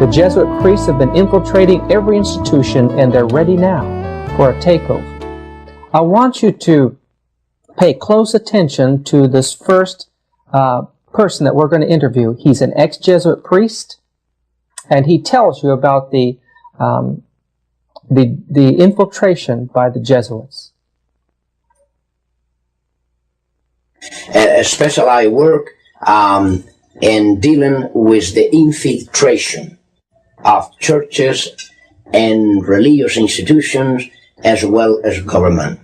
The Jesuit priests have been infiltrating every institution, and they're ready now for a takeover. I want you to pay close attention to this first person that we're going to interview. He's an ex-Jesuit priest, and he tells you about the infiltration by the Jesuits. Especially I work in dealing with the infiltration of churches and religious institutions as well as government.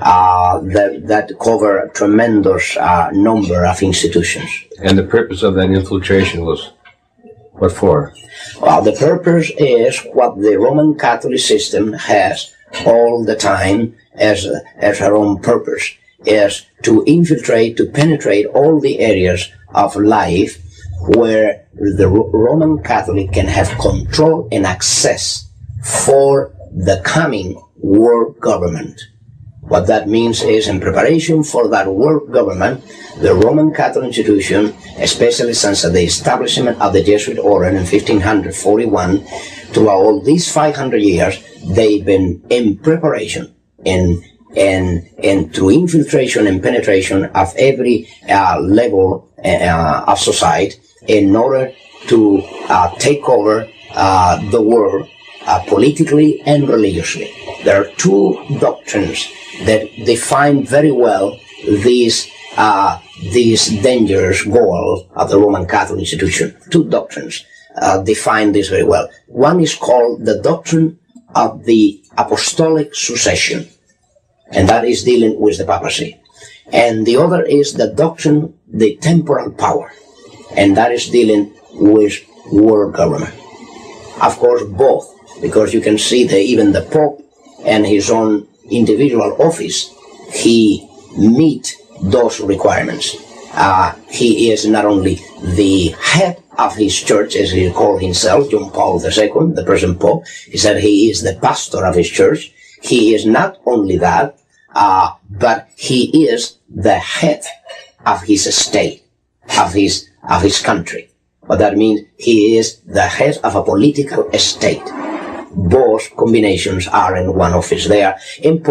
That cover a tremendous number of institutions. And the purpose of that infiltration was what for? Well, the purpose is what the Roman Catholic system has all the time as her own purpose, is to infiltrate, to penetrate all the areas of life where the Roman Catholic can have control and access for the coming world government. What that means is, in preparation for that world government, the Roman Catholic institution, especially since the establishment of the Jesuit order in 1541, throughout all these 500 years, they've been in preparation and through infiltration and penetration of every level of society in order to take over the world politically and religiously. There are two doctrines that define very well these dangerous goals of the Roman Catholic institution. Two doctrines define this very well. One is called the doctrine of the apostolic succession, and that is dealing with the papacy. And the other is the doctrine, the temporal power, and that is dealing with world government. Of course, both, because you can see that even the Pope and his own individual office, he meet those requirements. He is not only the head of his church, as he called himself, John Paul II, the present Pope. He said he is the pastor of his church. He is not only that, but he is the head of his state, of his country. What that means, he is the head of a political state. Both combinations are in one office there. In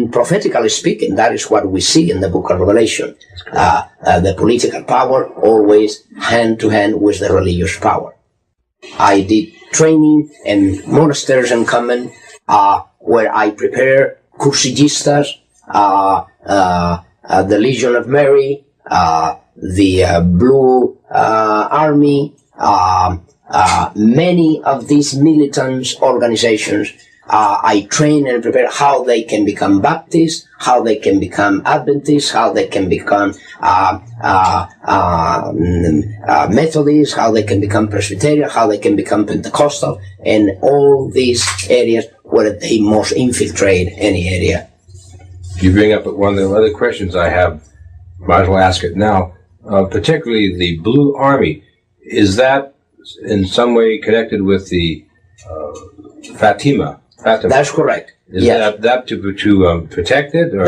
prophetically speaking, that is what we see in the book of Revelation. The political power always hand to hand with the religious power. I did training in monasteries and convents where I prepare cursillistas, the Legion of Mary, the Blue Army, many of these militant organizations. I train and prepare how they can become Baptists, how they can become Adventists, how they can become Methodists, how they can become Presbyterian, how they can become Pentecostal, and all these areas where they must infiltrate any area. You bring up one of the other questions I have. Might as well ask it now. Particularly the Blue Army. Is that in some way connected with the Fatima? That's correct. Is that to protect it, or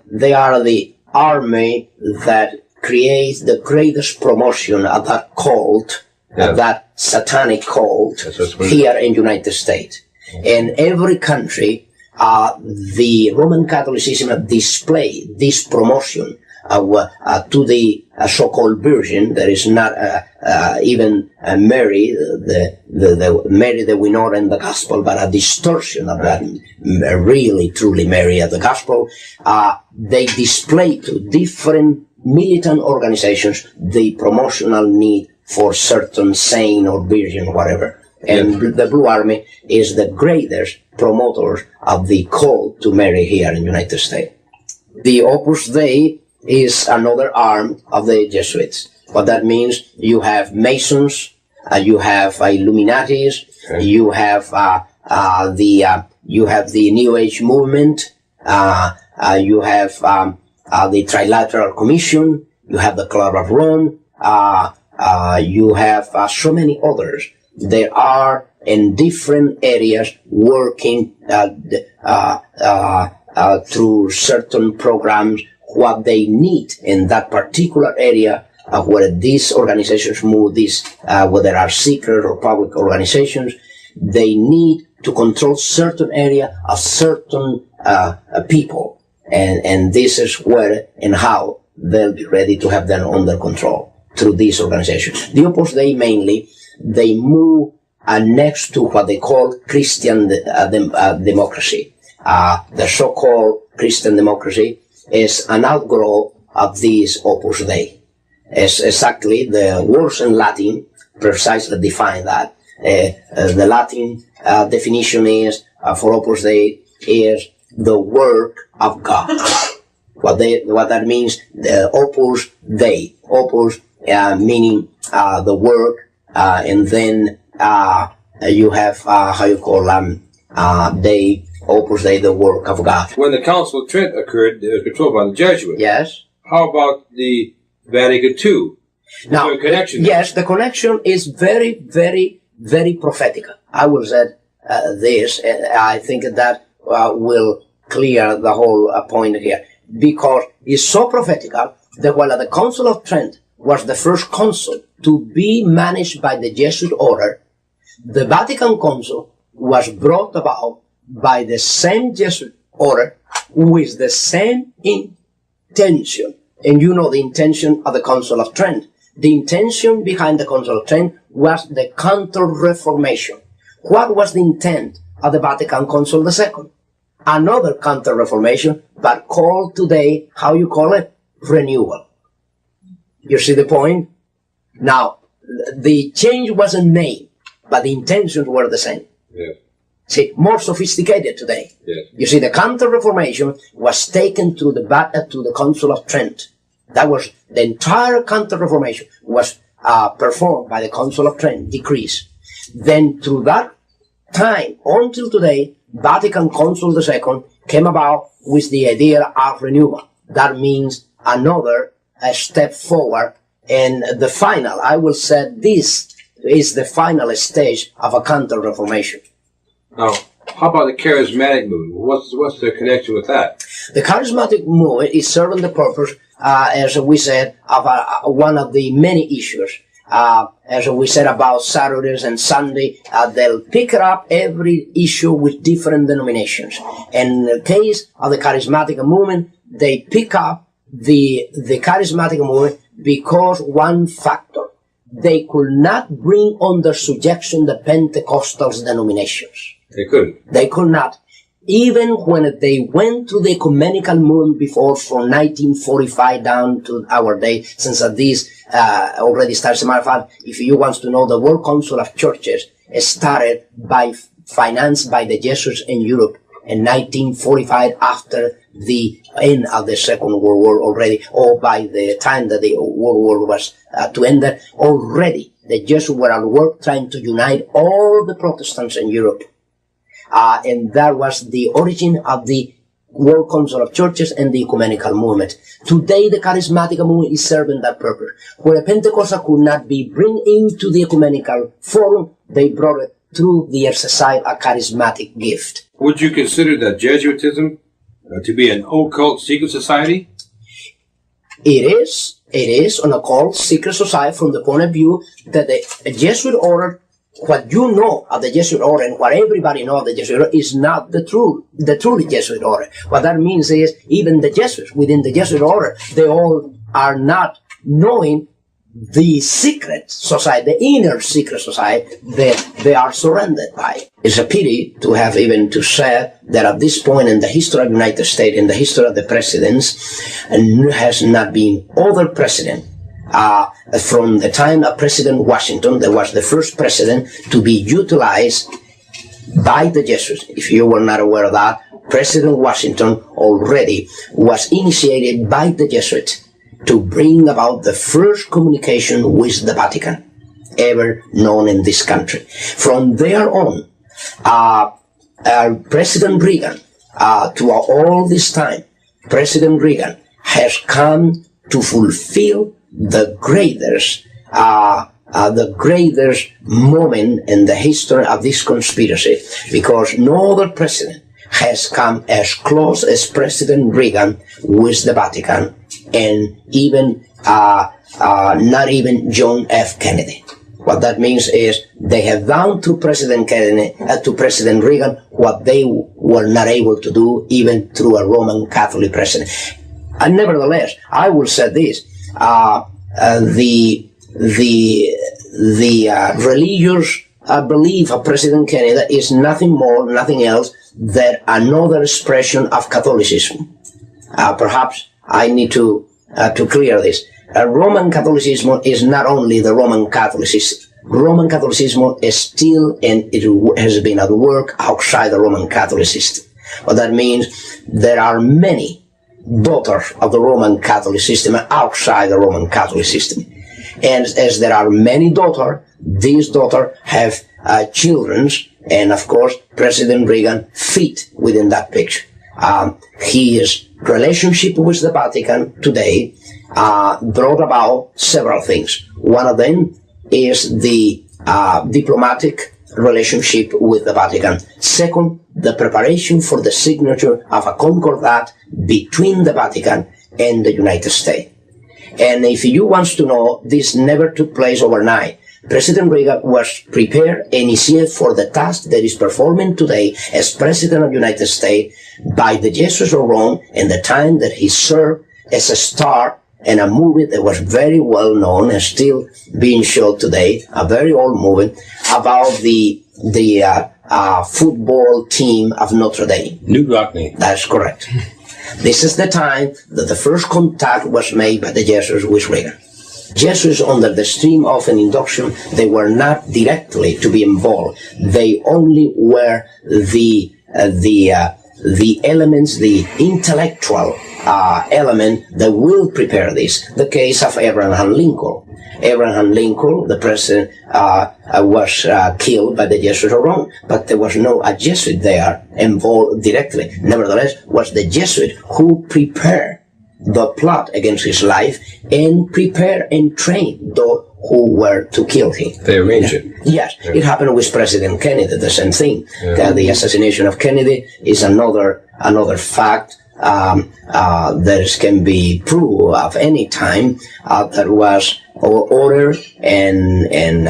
they are the army that creates the greatest promotion of that cult, of that satanic cult here in the United States. In every country, the Roman Catholicism display this promotion to the so-called Virgin. That is not even Mary, the Mary that we know in the Gospel, but a distortion of that really, truly Mary of the Gospel. They display to different militant organizations the promotional need for certain saint or virgin, whatever. And the Blue Army is the greatest promoters of the call to Mary here in the United States. The Opus Dei is another arm of the Jesuits. What that means, you have Masons, you have Illuminatis, you have the New Age movement, you have the Trilateral Commission, you have the Club of Rome, you have so many others. There are in different areas working through certain programs what they need in that particular area where these organizations move, whether are secret or public organizations, they need to control certain area of certain people. And this is where and how they'll be ready to have them under control through these organizations. The Opus Dei mainly, they move next to what they call Christian democracy. The so-called Christian democracy is an outgrowth of this Opus Dei. It's exactly the words in Latin precisely define that. The Latin definition is for Opus Dei is the work of God. What that means, the Opus Dei. Opus meaning the work, and then you have how you call Dei, Opus Dei, the work of God. When the Council of Trent occurred, it was controlled by the Jesuits. Yes. How about the Vatican II? Now, the connection. Yes, the connection is very, very, very prophetic. I will say this, and I think that will clear the whole point here, because it's so prophetic that while the Council of Trent was the first council to be managed by the Jesuit order, the Vatican Council was brought about by the same Jesuit order with the same intention. And you know the intention of the Council of Trent. The intention behind the Council of Trent was the Counter-Reformation. What was the intent of the Vatican Council II? Another Counter-Reformation, but called today, how you call it? Renewal. You see the point? Now, the change wasn't made, but the intentions were the same. Yes. See, more sophisticated today. Yes. You see, the Counter-Reformation was taken to the Council of Trent. That was the entire Counter-Reformation was performed by the Council of Trent, decrees. Then through that time until today, Vatican Council II came about with the idea of renewal. That means another step forward, and the final, I will say this is the final stage of a Counter-Reformation. Now, how about the charismatic movement? What's the connection with that? The charismatic movement is serving the purpose, as we said, of one of the many issues. As we said about Saturdays and Sunday, they'll pick up every issue with different denominations. In the case of the charismatic movement, they pick up the charismatic movement because one factor, they could not bring under subjection the Pentecostal denominations. They couldn't. They could not. Even when they went to the ecumenical movement before, from 1945 down to our day, since this already started. As a matter of fact, if you want to know, the World Council of Churches started financed by the Jesuits in Europe in 1945, after the end of the Second World War already, or by the time that the World War was to end, already the Jesuits were at work trying to unite all the Protestants in Europe. And that was the origin of the World Council of Churches and the ecumenical movement. Today, the charismatic movement is serving that purpose. Where a Pentecostal could not be bring into the ecumenical forum, they brought it through the exercise of charismatic gift. Would you consider that Jesuitism to be an occult secret society? It is an occult secret society from the point of view that the Jesuit order, what you know of the Jesuit order and what everybody knows of the Jesuit order is not the truly Jesuit order. What that means is even the Jesuits within the Jesuit order, they all are not knowing the secret society, the inner secret society that they are surrounded by. It's a pity to have even to say that at this point in the history of the United States, in the history of the presidents, has not been other president. From the time of President Washington, that was the first president to be utilized by the Jesuits. If you were not aware of that, President Washington already was initiated by the Jesuits to bring about the first communication with the Vatican ever known in this country. From there on, President Reagan, to all this time, President Reagan has come to fulfill the greatest moment in the history of this conspiracy, because no other president has come as close as President Reagan with the Vatican, and even not even John F. Kennedy. What that means is they have done to President Kennedy, to President Reagan, what they were not able to do even through a Roman Catholic president. And nevertheless, I will say this: the religious belief of President Kennedy is nothing more, nothing else than another expression of Catholicism. Perhaps I need to clear this. Roman Catholicism is not only the Roman Catholicism. Roman Catholicism is still, and it has been at work outside the Roman Catholic system. What that means, there are many daughters of the Roman Catholic system outside the Roman Catholic system. And as there are many daughters, these daughters have children, and of course, President Reagan fit within that picture. His relationship with the Vatican today brought about several things. One of them is the diplomatic relationship with the Vatican. Second, the preparation for the signature of a concordat between the Vatican and the United States. And if you want to know, this never took place overnight. President Reagan was prepared and initiated for the task that is performing today as President of the United States by the Jesuits of Rome, and the time that he served as a star in a movie that was very well known and still being shown today, a very old movie about the football team of Notre Dame. New Rockney. That's correct. This is the time that the first contact was made by the Jesuits with Reagan. Jesuits, under the stream of an induction, they were not directly to be involved. They only were the elements, the intellectual element that will prepare this. The case of Abraham Lincoln. Abraham Lincoln, the president, was killed by the Jesuits of Rome, but there was no a Jesuit there involved directly. Nevertheless, was the Jesuit who prepared the plot against his life and prepare and train those who were to kill him. They arranged it. Yes, it happened with President Kennedy, the same thing. The assassination of Kennedy is another fact that can be proved of any time that was ordered and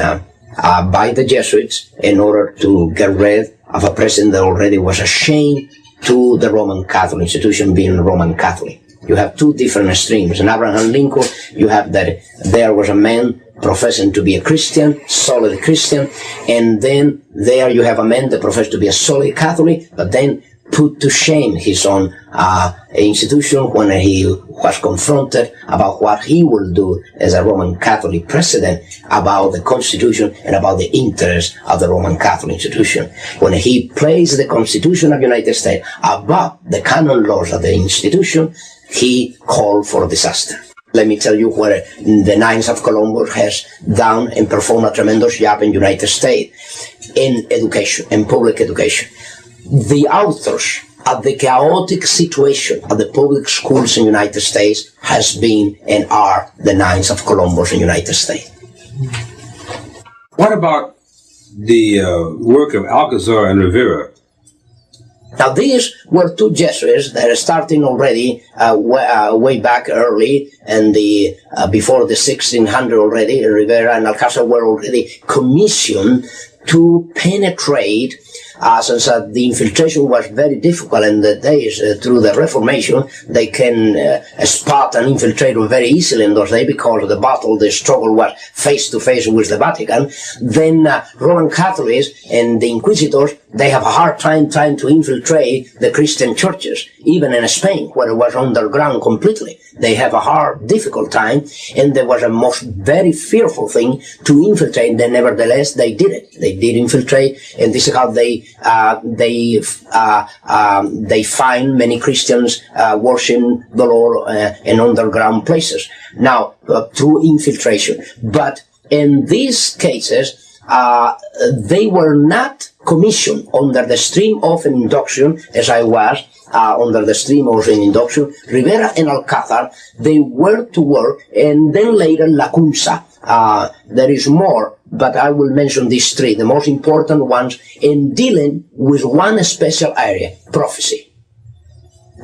by the Jesuits in order to get rid of a president that already was a shame to the Roman Catholic institution, being Roman Catholic. You have two different extremes. In Abraham Lincoln, you have that there was a man professing to be a Christian, solid Christian, and then there you have a man that professed to be a solid Catholic, but then put to shame his own institution when he was confronted about what he will do as a Roman Catholic president about the Constitution and about the interests of the Roman Catholic institution. When he placed the Constitution of the United States above the canon laws of the institution, he called for disaster. Let me tell you where the Knights of Columbus has done and performed a tremendous job in the United States in education, in public education. The authors of the chaotic situation of the public schools in the United States has been and are the Knights of Columbus in the United States. What about the work of Alcazar and Rivera? Now, these were two Jesuits that are starting already way back early, and before the 1600 already. Rivera and Alcazar were already commissioned to penetrate, since the infiltration was very difficult in the days through the Reformation. They can spot an infiltrator very easily in those days because the struggle was face to face with the Vatican. Then Roman Catholics and the Inquisitors, they have a hard time trying to infiltrate the Christian churches, even in Spain, where it was underground completely. They have a difficult time, and there was a very fearful thing to infiltrate. Then, nevertheless, they did it. They did infiltrate, and this is how they find many Christians worshiping the Lord in underground places. Now, through infiltration. But in these cases, they were not commissioned under the stream of an induction, as I was, under the stream of an induction. Rivera and Alcázar, they were to work, and then later Lacunza. There is more, but I will mention these three, the most important ones, in dealing with one special area, prophecy.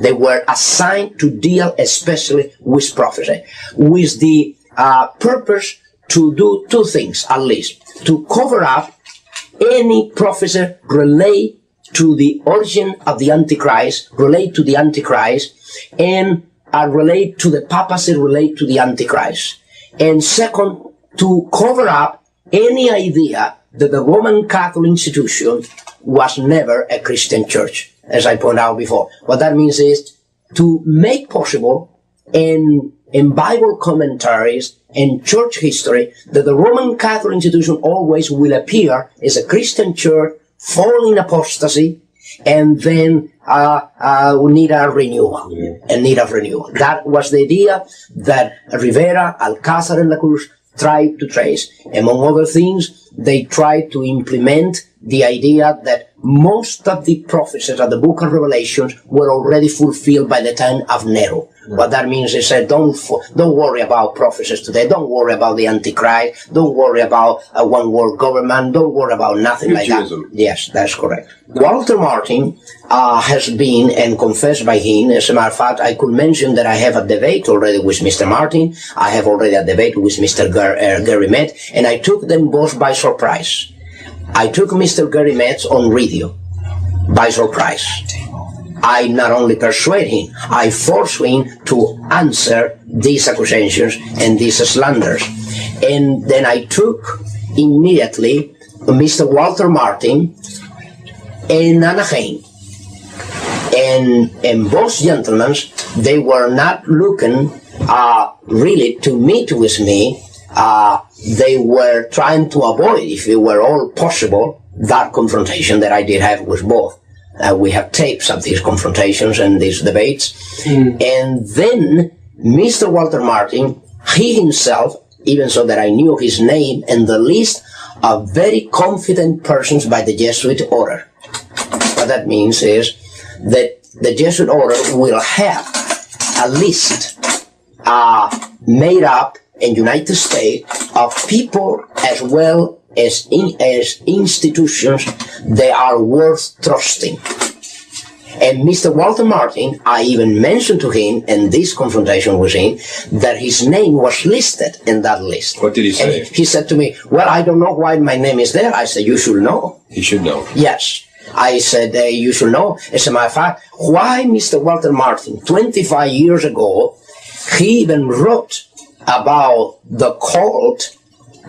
They were assigned to deal especially with prophecy, with the purpose to do two things, at least. To cover up any prophecy relate to the origin of the Antichrist, relate to the Antichrist, and relate to the papacy, relate to the Antichrist. And second, to cover up any idea that the Roman Catholic institution was never a Christian church, as I pointed out before. What that means is to make possible in Bible commentaries and church history that the Roman Catholic institution always will appear as a Christian church, fall in apostasy, and then need a renewal. And need of renewal. That was the idea that Rivera, Alcázar, and La Cruz tried to trace. Among other things, they tried to implement the idea that most of the prophecies of the book of Revelations were already fulfilled by the time of Nero. What that means is that don't worry about prophecies today. Don't worry about the Antichrist. Don't worry about a one-world government. Don't worry about nothing like that. Yes, that's correct. Walter Martin has been and confessed by him. As a matter of fact, I could mention that I have a debate already with Mr. Martin. I have already a debate with Mr. Gary Metz, and I took them both by surprise. I took Mr. Gary Metz on radio by surprise. I not only persuade him, I force him to answer these accusations and these slanders. And then I took immediately Mr. Walter Martin and Anaheim. And both gentlemen, they were not looking really to meet with me. They were trying to avoid, if it were all possible, that confrontation that I did have with both. We have tapes of these confrontations and these debates. And then Mr. Walter Martin, he himself, even so that I knew his name and the list of very confident persons by the Jesuit order. What that means is that the Jesuit order will have a list made up in United States of people as well as institutions they are worth trusting. And Mr. Walter Martin, I even mentioned to him in this confrontation with him that his name was listed in that list. What did he say? And he said to me, well, I don't know why my name is there. I said, you should know. He should know. Yes. I said, you should know. As a matter of fact, why Mr. Walter Martin, 25 years ago, he even wrote about the cult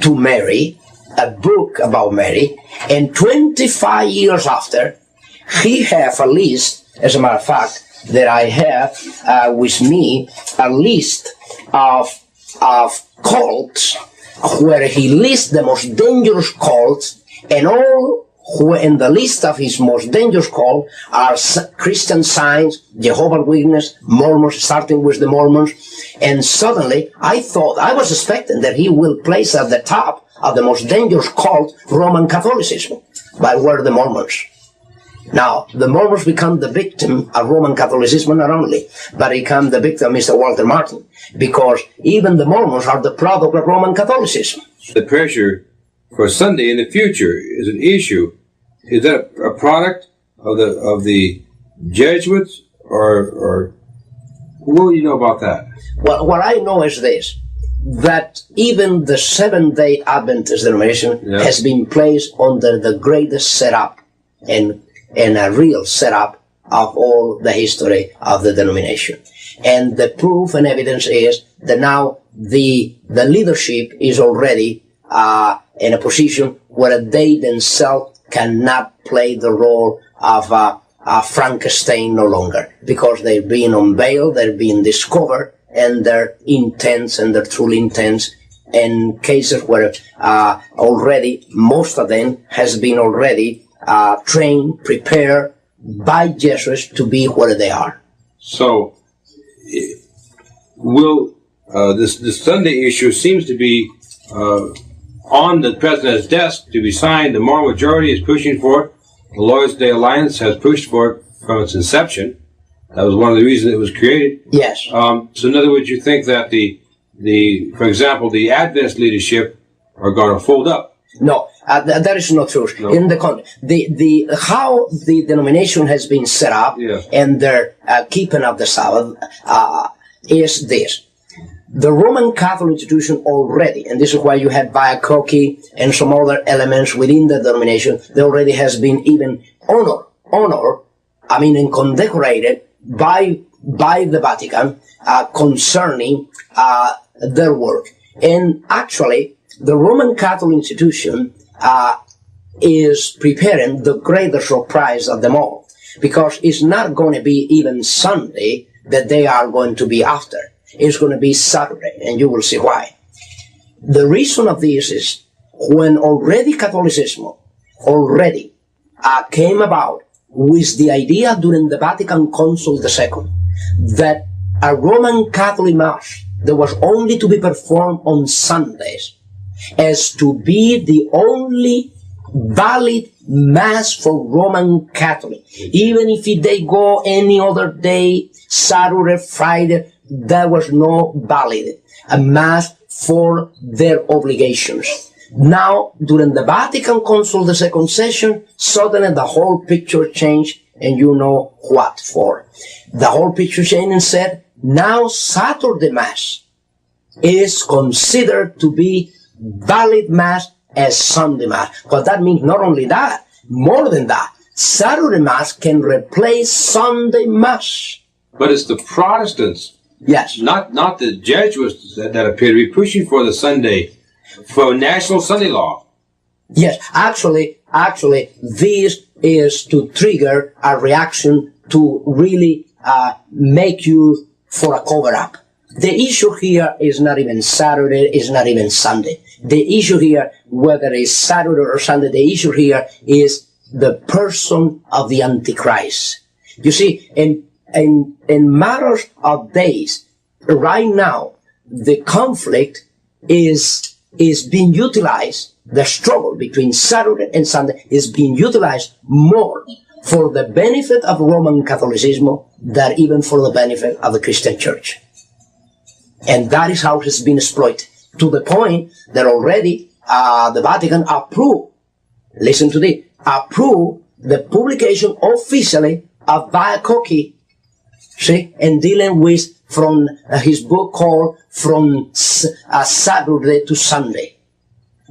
to Mary, a book about Mary, and 25 years after, he have a list, as a matter of fact, that I have with me, a list of cults where he lists the most dangerous cults, and all who in the list of his most dangerous cult are Christian Science, Jehovah's Witnesses, Mormons, starting with the Mormons. And suddenly, I was expecting that he will place at the top of the most dangerous cult Roman Catholicism, but were the Mormons. Now, the Mormons become the victim of Roman Catholicism not only, but become the victim of Mr. Walter Martin, because even the Mormons are the product of Roman Catholicism. The pressure for Sunday in the future is an issue. Is that a product of the Jesuits, or what do you know about that? Well, what I know is this, that even the Seventh-day Adventist denomination has been placed under the greatest setup and a real setup of all the history of the denomination. And the proof and evidence is that now the leadership is already in a position where they themselves cannot play the role of Frankenstein no longer, because they're being unveiled, they're being discovered, and their intents and their true intents, in cases where already most of them has been already trained, prepared by Jesuits to be where they are. So, will this Sunday issue seems to be on the president's desk to be signed? The moral majority is pushing for it. The Lord's Day Alliance has pushed for it from its inception. That was one of the reasons it was created. Yes. So, in other words, you think that for example, the Adventist leadership are going to fold up? No, that is not true. No. In the how the denomination has been set up and their keeping of the Sabbath is this: The Roman Catholic institution already, and this is why you have Biacochi and some other elements within the denomination, there already has been even and condecorated by the Vatican concerning their work. And actually, the Roman Catholic institution is preparing the greater surprise of them all, because it's not going to be even Sunday that they are going to be after. It's going to be Saturday, and you will see why. The reason of this is when already Catholicism came about with the idea during the Vatican Council II that a Roman Catholic Mass that was only to be performed on Sundays as to be the only valid Mass for Roman Catholic. Even if they go any other day, Saturday, Friday, there was no valid Mass for their obligations. Now, during the Vatican Council, the second session, suddenly the whole picture changed, and you know what for. The whole picture changed and said, now Saturday Mass is considered to be valid Mass as Sunday Mass. But that means not only that, more than that, Saturday Mass can replace Sunday Mass. But it's the Protestants, yes, not the Jesuits that appear to be pushing for the Sunday, for national Sunday law. Yes, actually, this is to trigger a reaction to really make you for a cover-up. The issue here is not even Saturday, is not even Sunday. The issue here, whether it's Saturday or Sunday, the issue here is the person of the Antichrist. You see, in matters of days, right now, the conflict is being utilized, the struggle between Saturday and Sunday is being utilized more for the benefit of Roman Catholicism than even for the benefit of the Christian Church. And that is how it has been exploited, to the point that already the Vatican approved, listen to this, approved the publication officially of Biacochi, see, and dealing with from his book called From Saturday to Sunday.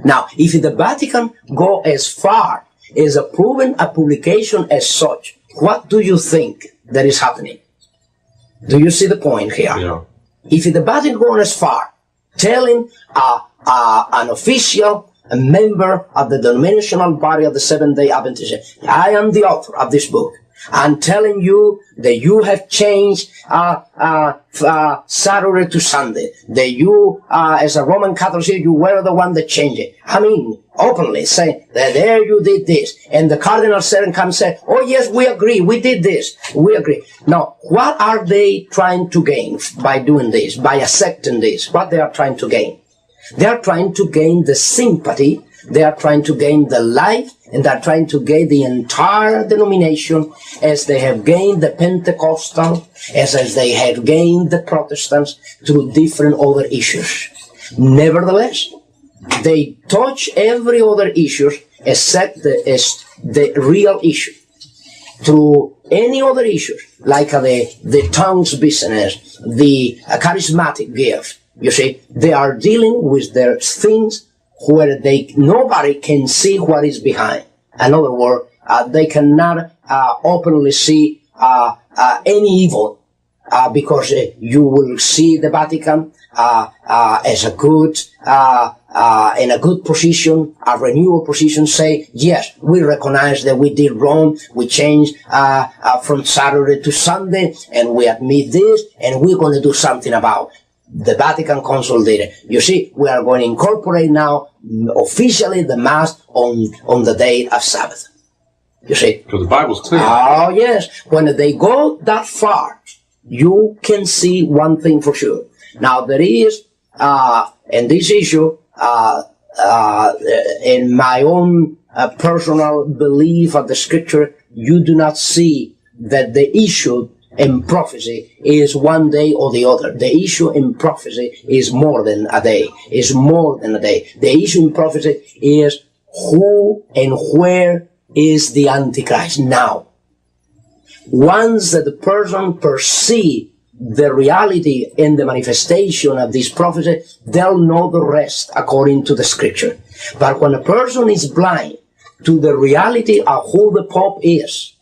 Now, if the Vatican go as far as approving a publication as such, what do you think that is happening? Do you see the point here? Yeah. If the Vatican goes as far, telling an official, a member of the denominational body of the Seventh-day Adventists, I am the author of this book, I'm telling you that you have changed Saturday to Sunday, that you, as a Roman Catholic, you were the one that changed it. I mean, openly saying that there you did this. And the Cardinal Seren comes and said, oh yes, we agree, we did this, we agree. Now, what are they trying to gain by doing this, by accepting this? What they are trying to gain? They are trying to gain the sympathy, they are trying to gain the life, and they are trying to gain the entire denomination as they have gained the Pentecostal, as they have gained the Protestants through different other issues. Nevertheless, they touch every other issue except the real issue. Through any other issues, like the tongues business, the charismatic gift, you see, they are dealing with their things where nobody can see what is behind. In other words, they cannot openly see any evil, because you will see the Vatican as a good, in a good position, a renewal position, say, yes, we recognize that we did wrong, we changed from Saturday to Sunday, and we admit this, and we're going to do something about it. The Vatican Council did it. You see, we are going to incorporate now officially the Mass on the day of Sabbath. You see? So the Bible's clear. Oh, yes. When they go that far, you can see one thing for sure. Now, there is, in this issue, in my own personal belief of the Scripture, you do not see that the issue in prophecy is one day or the other. The issue in prophecy is more than a day. Is more than a day. The issue in prophecy is who and where is the Antichrist now. Once that the person perceives the reality and the manifestation of this prophecy, they'll know the rest according to the scripture. But when a person is blind to the reality of who the Pope is,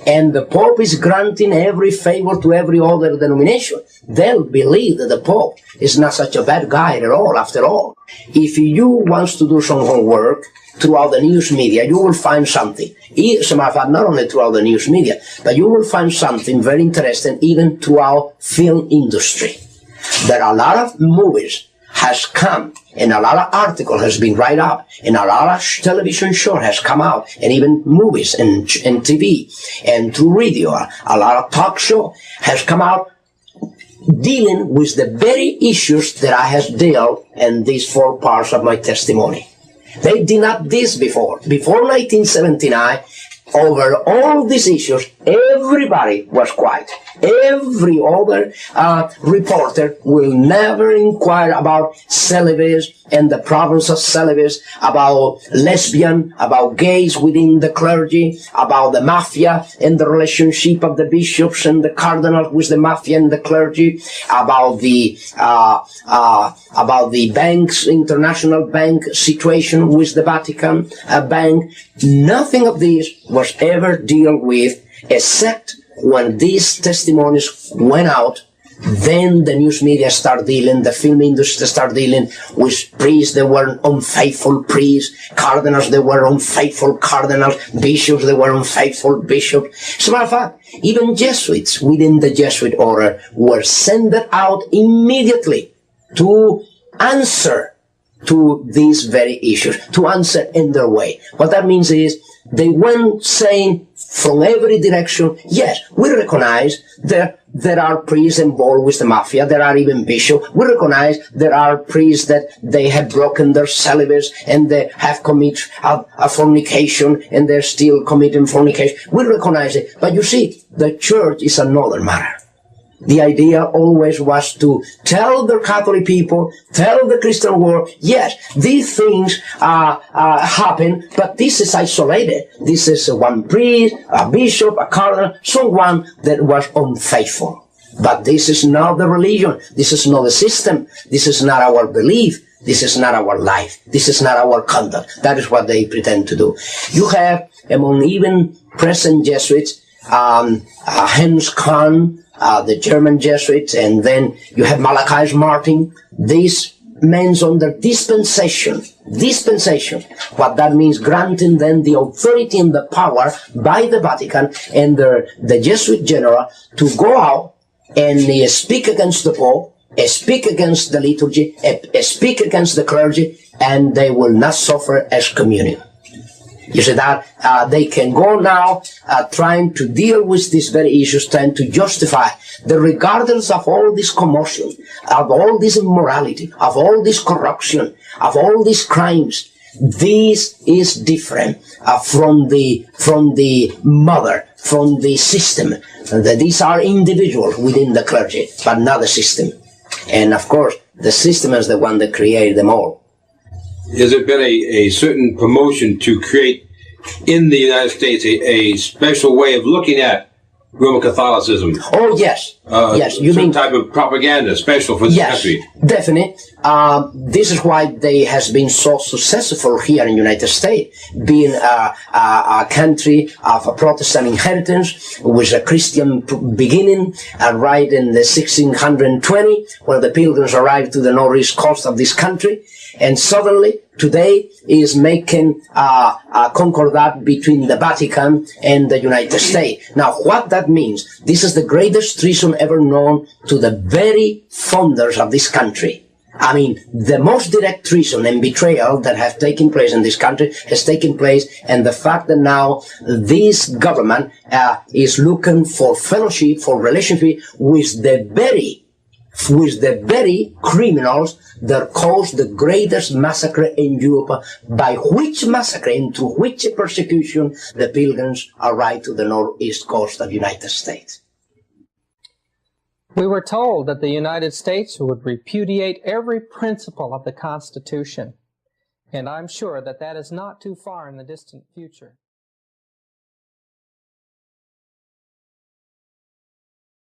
and the Pope is granting every favor to every other denomination, they'll believe that the Pope is not such a bad guy at all, after all. If you want to do some homework throughout the news media, you will find something. As a matter of fact, not only throughout the news media, but you will find something very interesting even throughout film industry. There are a lot of movies has come, and a lot of article has been written up, and a lot of television show has come out, and even movies and TV, and through radio, a lot of talk show has come out dealing with the very issues that I have dealt in these 4 parts of my testimony. They did not this before. Before 1979, over all these issues, everybody was quiet. Every other reporter will never inquire about celibacy and the problems of celibacy, about lesbian, about gays within the clergy, about the mafia and the relationship of the bishops and the cardinals with the mafia and the clergy, about the banks, international bank situation with the Vatican bank. Nothing of this was ever dealt with, except when these testimonies went out. Then the news media start dealing, the film industry start dealing with priests that were unfaithful priests, cardinals that were unfaithful cardinals, bishops that were unfaithful bishops. As a matter of fact, even Jesuits within the Jesuit order were sent out immediately to answer to these very issues, to answer in their way. What that means is they went saying from every direction, yes, we recognize there are priests involved with the mafia, there are even bishops. We recognize there are priests that they have broken their celibacy and they have committed a fornication and they're still committing fornication. We recognize it. But you see, the church is another matter. The idea always was to tell the Catholic people, tell the Christian world, yes, these things happen, but this is isolated. This is one priest, a bishop, a cardinal, someone that was unfaithful. But this is not the religion. This is not the system. This is not our belief. This is not our life. This is not our conduct. That is what they pretend to do. You have, among even present Jesuits, Hans Kahn, the German Jesuits, and then you have Malachi Martin. These men under dispensation. What that means, granting them the authority and the power by the Vatican and the Jesuit general to go out and speak against the Pope, speak against the liturgy, speak against the clergy, and they will not suffer excommunion. You see that they can go now trying to deal with these very issues, trying to justify that regardless of all this commotion, of all this immorality, of all this corruption, of all these crimes, this is different from the mother, from the system. That these are individuals within the clergy, but not the system. And of course, the system is the one that created them all. Has there been a certain promotion to create in the United States a special way of looking at Roman Catholicism? Oh, yes. Yes, you mean type of propaganda special for this country? Yes, definitely. This is why they has been so successful here in the United States, being a country of a Protestant inheritance with a Christian beginning, right in the 1620, when the Pilgrims arrived to the northeast coast of this country, and suddenly today is making a concordat between the Vatican and the United States. Now, what that means, this is the greatest treason ever known to the very founders of this country. I mean, the most direct treason and betrayal that have taken place in this country has taken place, and the fact that now this government is looking for fellowship, for relationship with the very criminals that caused the greatest massacre in Europe, by which massacre and through which persecution the Pilgrims arrived to the northeast coast of the United States. We were told that the United States would repudiate every principle of the Constitution, and I'm sure that that is not too far in the distant future.